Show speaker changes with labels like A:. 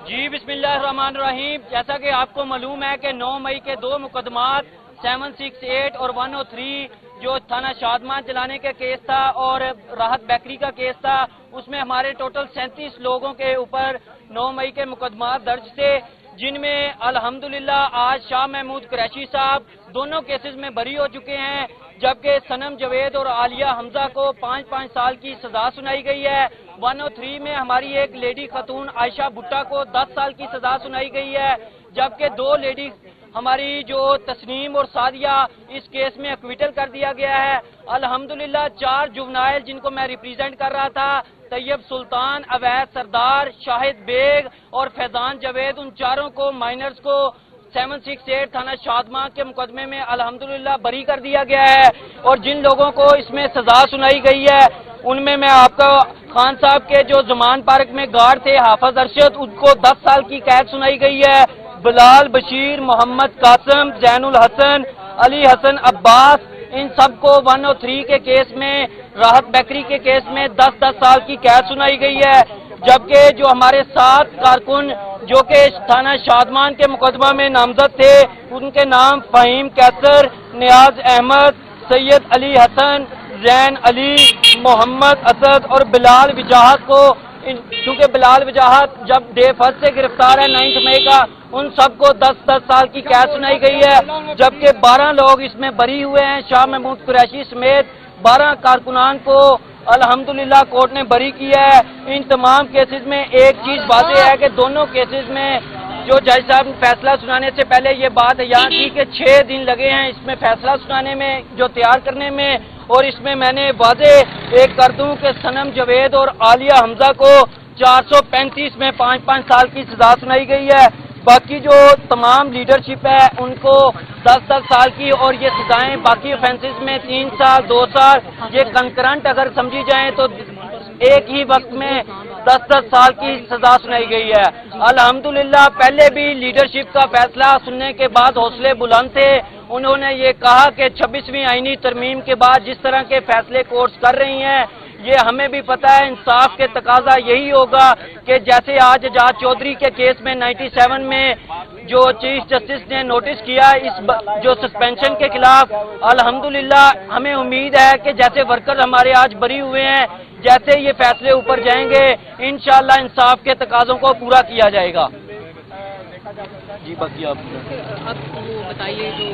A: جی बिस्मिल्लाहिर्रहमानिर्रहीम। जैसा कि आपको मालूम है कि 9 मई के 2 मुकदमात 768 और 103 जो थाना शादमान चलाने का केस था और राहत बेकरी का केस था, उसमें हमारे टोटल 37 लोगों के ऊपर 9 मई के मुकदमात दर्ज थे, जिनमें अल्हम्दुलिल्लाह आज शाह महमूद कुरैशी साहब दोनों केसेस में बरी हो चुके हैं, जबकि सनम जवेद और आलिया हमजा को 5-5 साल की सजा सुनाई गई है। 103 में हमारी एक लेडी खतून आयशा भुट्टा को 10 साल की सजा सुनाई गई है, जबकि 2 लेडी हमारी जो तस्नीम और सादिया इस केस में एक्विटल कर दिया गया है। अल्हम्दुलिल्लाह 4 जुवनाइल जिनको मैं रिप्रेजेंट कर रहा था, तैयब सुल्तान, अवैध सरदार, शाहिद बेग और फैजान जावेद, उन चारों को माइनर्स को 768 थाना शादमा के मुकदमे में अल्हम्दुलिल्लाह बरी कर दिया गया है। और जिन लोगों को इसमें सजा सुनाई गई है उनमें मैं आपका खान साहब के जो जमान पार्क में गार्ड थे हाफिज अरशद, उनको 10 साल की कैद सुनाई गई है। बिलाल बशीर, मोहम्मद कासम, जैनुल हसन, अली हसन अब्बास, इन सबको 103 के केस में, राहत बेकरी के केस में 10-10 साल की कैद सुनाई गई है। जबकि जो हमारे 7 कारकुन जो कि थाना शादमान के मुकदमा में नामजद थे, उनके नाम फहीम कैसर, नियाज अहमद, सैयद अली हसन, जैन अली, मोहम्मद असद और बिलाल विजाहत को, क्योंकि बिलाल विजाहत जब डे फर्स्ट से गिरफ्तार है 9 मई का, उन सबको 10-10 साल की कैद सुनाई गई है। जबकि 12 लोग इसमें बरी हुए हैं। शाह महमूद कुरैशी समेत 12 कारकुनान को अल्हम्दुलिल्लाह कोर्ट ने बरी किया है। इन तमाम केसेस में एक चीज वाज़ेह है कि दोनों केसेस में जो जज साहब ने फैसला सुनाने से पहले ये बात यहाँ की कि 6 दिन लगे हैं इसमें फैसला सुनाने में, जो तैयार करने में। और इसमें मैंने वाज़ेह एक कर दूं कि सनम जवेद और आलिया हमजा को 435 में 5-5 साल की सजा सुनाई गई है। बाकी जो तमाम लीडरशिप है उनको 10-10 साल की, और ये सजाएं बाकी ऑफेंसेस में 3 साल 2 साल, ये कंकरेंट अगर समझी जाए तो एक ही वक्त में 10-10 साल की सजा सुनाई गई है। अल्हम्दुलिल्लाह पहले भी लीडरशिप का फैसला सुनने के बाद हौसले बुलंद थे। उन्होंने ये कहा कि 26वीं आईनी तरमीम के बाद जिस तरह के फैसले कोर्ट्स कर रही हैं, ये हमें भी पता है, इंसाफ के तकाजा यही होगा कि जैसे आज एजाज चौधरी के केस में 97 में जो चीफ जस्टिस ने नोटिस किया इस जो सस्पेंशन के खिलाफ, अल्हम्दुलिल्लाह हमें उम्मीद है कि जैसे वर्कर हमारे आज बरी हुए हैं, जैसे ये फैसले ऊपर जाएंगे इंशाअल्लाह इंसाफ के तकाजों को पूरा किया जाएगा। जी बाकी आप वो बताइए जो